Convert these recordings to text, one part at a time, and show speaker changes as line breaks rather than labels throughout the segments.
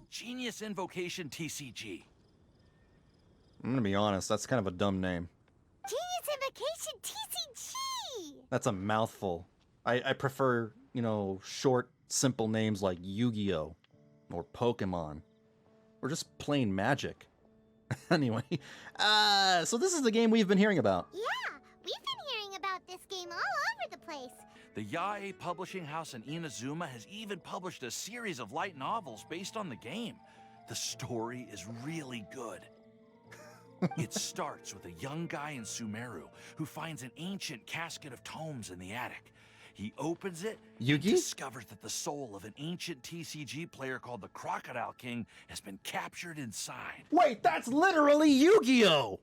Genius Invocation TCG.
I'm gonna be honest, that's kind of a dumb name.
Genius Invocation TCG!
That's a mouthful. I prefer, you know, short, simple names like Yu-Gi-Oh! Or Pokemon. Or just plain Magic. Anyway, so this is the game we've been hearing about.
Yeah, we've been hearing about this game all over the place.
The Yae publishing house in Inazuma has even published a series of light novels based on the game. The story is really good. It starts with a young guy in Sumeru who finds an ancient casket of tomes in the attic. He opens it and discovers that the soul of an ancient TCG player called the Crocodile King has been captured inside.
Wait, that's literally Yu-Gi-Oh!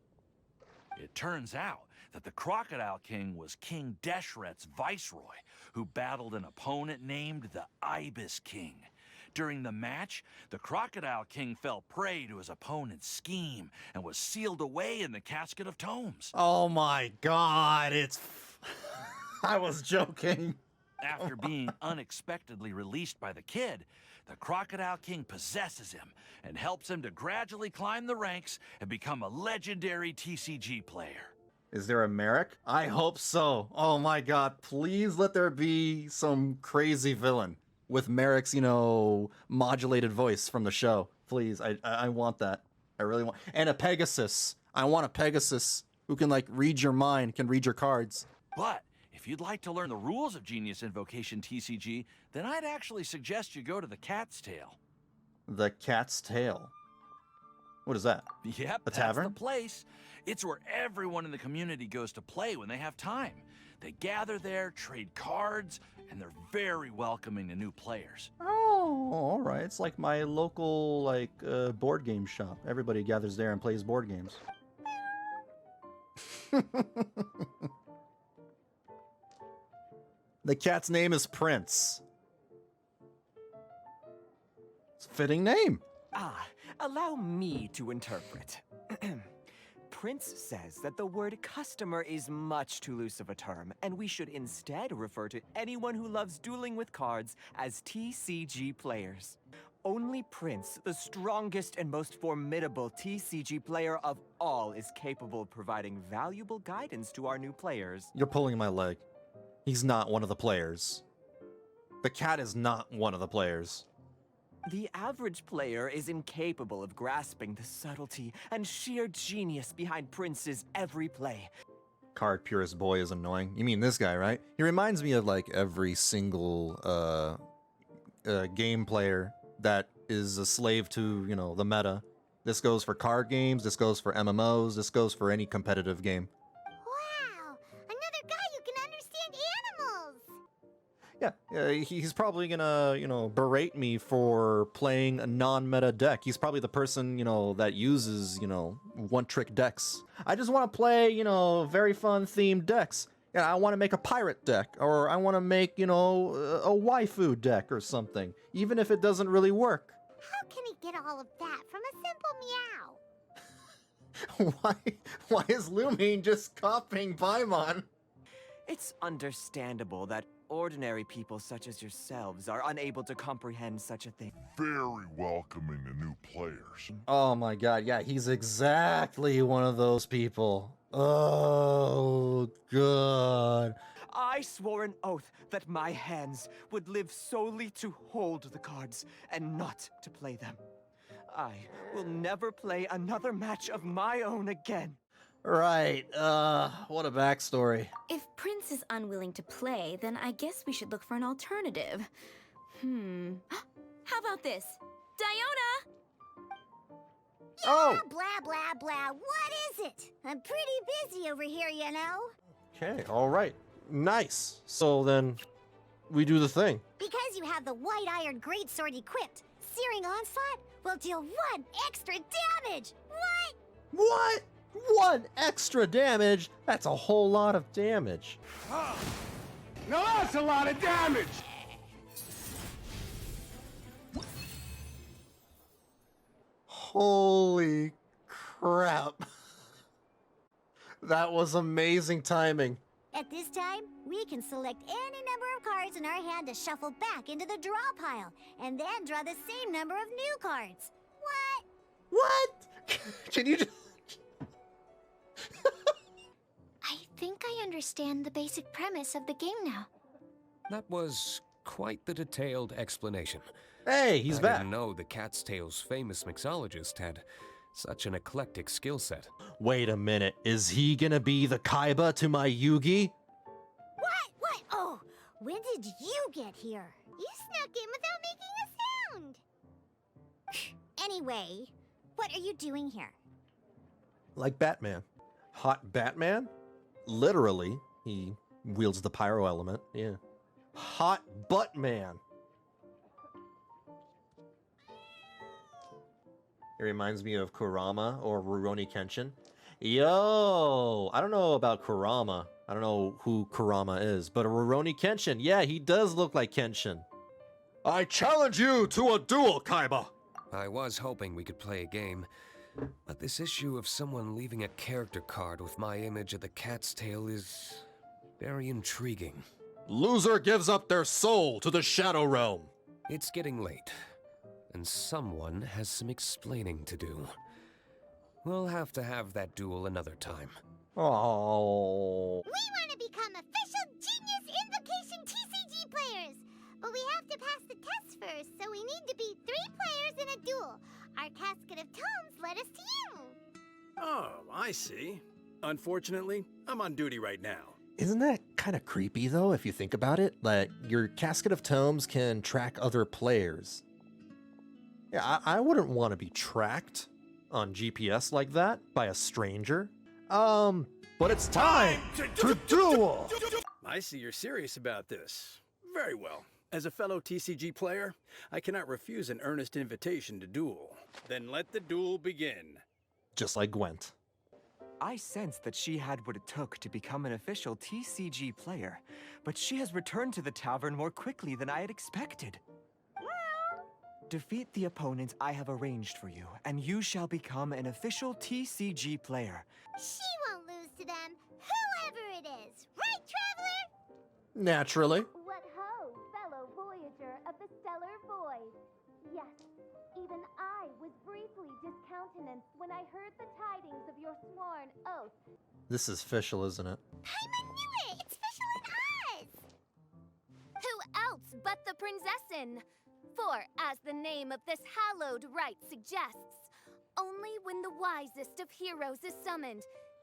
It turns out that the Crocodile King was King Deshret's viceroy, who battled an opponent named the Ibis King. During the match, the Crocodile King fell prey to his opponent's scheme and was sealed away in the casket of tomes.
Oh my god, it's... I was joking.
After being unexpectedly released by the kid, the Crocodile King possesses him and helps him to gradually climb the ranks and become a legendary TCG player.
Is there a Merrick? I hope so. Oh my god, please let there be some crazy villain with Merrick's, you know, modulated voice from the show. Please, I want that. I really want... And a Pegasus. I want a Pegasus who can, like, read your mind, can read your cards.
But if you'd like to learn the rules of Genius Invocation TCG, then I'd actually suggest you go to the Cat's Tail.
The Cat's Tail? What is that?
Yep,
a tavern?
That's the place. It's where everyone in the community goes to play when they have time. They gather there, trade cards, and they're very welcoming to new players.
Oh, all right. It's like my local, like, board game shop. Everybody gathers there and plays board games. The cat's name is Prince. It's a fitting name.
Allow me to interpret. Prince says that the word customer is much too loose of a term, and we should instead refer to anyone who loves dueling with cards as TCG players. Only Prince, the strongest and most formidable TCG player of all, is capable of providing valuable guidance to our new players.
You're pulling my leg. He's not one of the players. The cat is not one of the players.
The average player is incapable of grasping the subtlety and sheer genius behind Prince's every play.
Card purist boy is annoying. You mean this guy, right? He reminds me of like every single game player that is a slave to, you know, the meta. This goes for card games, this goes for MMOs, this goes for any competitive game.
Wow, another guy who can understand animals!
Yeah, he's probably gonna, you know, berate me for playing a non-meta deck. He's probably the person, you know, that uses, you know, one-trick decks. I just want to play, you know, very fun themed decks. Yeah, I want to make a pirate deck, or I want to make, you know, a waifu deck or something, even if it doesn't really work.
How can he get all of that from a simple meow?
Why is Lumine just copying Paimon?
It's understandable that ordinary people such as yourselves are unable to comprehend such a thing.
Very welcoming to new players.
Oh my god, yeah, he's exactly one of those people. Oh, God.
I swore an oath that my hands would live solely to hold the cards and not to play them. I will never play another match of my own again.
Right, what a backstory.
If Prince is unwilling to play, then I guess we should look for an alternative. How about this? Diona!
Yeah,
Oh!
blah, blah, blah. What is it? I'm pretty busy over here, you know?
Okay, alright. Nice. So then, we do the thing.
Because you have the White Iron Greatsword equipped, Searing Onslaught will deal 1 extra damage! What?
What? 1 extra damage? That's a whole lot of damage.
Now that's a lot of damage!
Holy crap. That was amazing timing.
At this time, we can select any number of cards in our hand to shuffle back into the draw pile, and then draw the same number of new cards. What?
What? Can you just...
I think I understand the basic premise of the game now.
That was quite the detailed explanation.
Hey, he's
I
back.
didn't know the Cat's Tail's famous mixologist had such an eclectic skill set.
Wait a minute. Is he gonna be the Kaiba to my Yugi?
What? Oh, when did you get here? You snuck in without making a sound. Anyway, what are you doing here?
Like Batman. Hot Batman? Literally, he wields the pyro element. Yeah. Hot Butt Man. It reminds me of Kurama or Rurouni Kenshin. Yo, I don't know about Kurama. I don't know who Kurama is, but a Rurouni Kenshin. Yeah, he does look like Kenshin. I challenge you to a duel, Kaiba.
I was hoping we could play a game, but this issue of someone leaving a character card with my image of the Cat's Tail is very intriguing.
Loser gives up their soul to the Shadow Realm.
It's getting late, and someone has some explaining to do. We'll have to have that duel another time.
Oh.
We want to become official Genius Invocation TCG players, but we have to pass the test first, so we need to beat 3 players in a duel. Our casket of tomes led us to you.
Oh, I see. Unfortunately, I'm on duty right now.
Isn't that kind of creepy, though, if you think about it? Like, your casket of tomes can track other players. Yeah, I wouldn't want to be tracked on GPS like that by a stranger. But it's time to duel!
I see you're serious about this. Very well. As a fellow TCG player, I cannot refuse an earnest invitation to duel. Then let the duel begin.
Just like Gwent.
I sensed that she had what it took to become an official TCG player, but she has returned to the tavern more quickly than I had expected. Defeat the opponents I have arranged for you, and you shall become an official TCG player.
She won't lose to them, whoever it is. Right, Traveler?
Naturally.
What ho, fellow voyager of the stellar void. Yes, even I was briefly discountenanced when I heard the tidings of your sworn oath.
This is Fischl, isn't it?
I knew it! It's Fischl and Oz!
Who else but the Prinzessin? For, as the name of this hallowed rite suggests, only when the wisest of heroes is summoned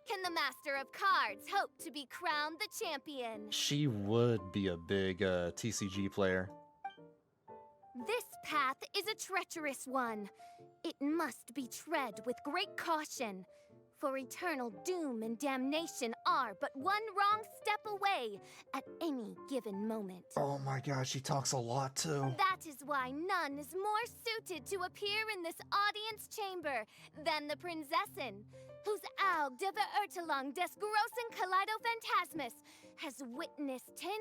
can the Master of Cards hope to be crowned the champion.
She would be a big TCG player.
This path is a treacherous one. It must be tread with great caution, for eternal doom and damnation are but one wrong step away at any given moment.
Oh my god, she talks a lot too.
That is why none is more suited to appear in this audience chamber than the Prinzessin, whose Aug de Verurtelung des großen Kaleido-Phantasmus has witnessed 10,000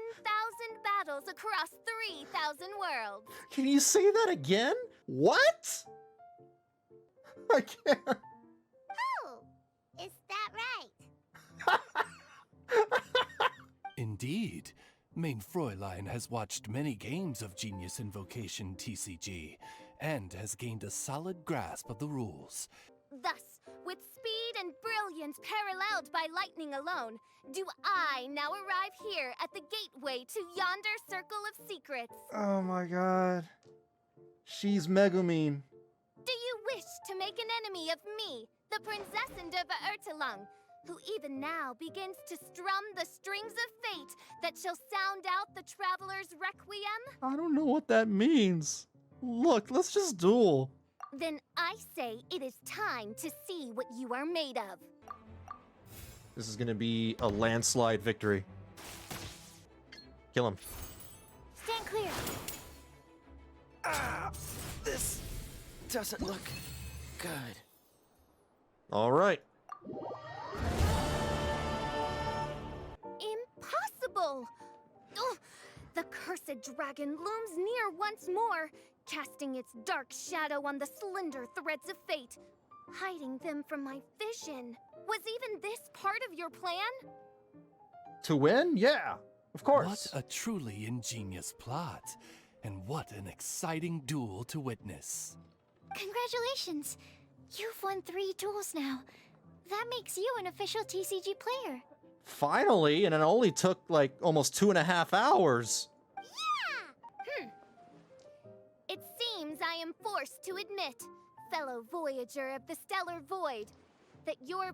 battles across 3,000 worlds.
Can you say that again? What? I can't.
Oh, is that right?
Indeed. Main Fräulein has watched many games of Genius Invocation TCG, and has gained a solid grasp of the rules.
Thus, with speed and brilliance paralleled by lightning alone, do I now arrive here at the gateway to yonder circle of secrets.
Oh my god. She's Megumin.
Do you wish to make an enemy of me, the Prinzessin de Verurtelung, who even now begins to strum the strings of fate that shall sound out the traveler's requiem?
I don't know what that means. Look, let's just duel.
Then I say it is time to see what you are made of.
This is gonna be a landslide victory. Kill him.
Stand clear.
This doesn't look good.
All right.
Impossible! Ugh, the cursed dragon looms near once more, casting its dark shadow on the slender threads of fate, hiding them from my vision. Was even this part of your plan?
To win? Yeah, of course.
What a truly ingenious plot. And what an exciting duel to witness.
Congratulations! You've won 3 duels now. That makes you an official TCG player.
Finally, and it only took like almost 2.5 hours.
It seems I am forced to admit, fellow voyager of the stellar void, that your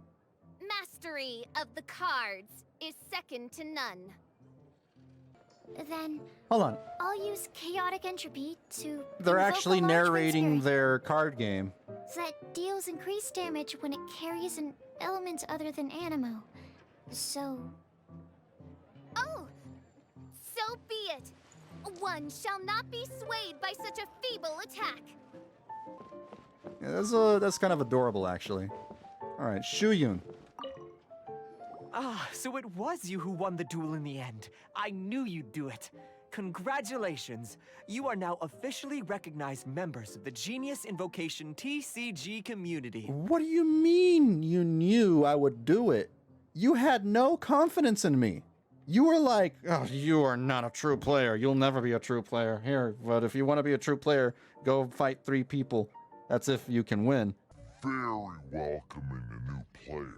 mastery of the cards is second to none. Then
Hold on.
I'll use chaotic entropy to
They're
invoke
actually
a large
narrating
Prince Fairy
their card game.
that deals increased damage when it carries an element other than animo. So... Oh! So be it! One shall not be swayed by such a feeble attack!
Yeah, that's kind of adorable, actually. Alright, Shuyun.
Ah, so it was you who won the duel in the end. I knew you'd do it. Congratulations. You are now officially recognized members of the Genius Invocation TCG community.
What do you mean you knew I would do it? You had no confidence in me. You were like, oh, you are not a true player. You'll never be a true player. Here, but if you want to be a true player, go fight 3 people. That's if you can win.
Very welcoming to new players.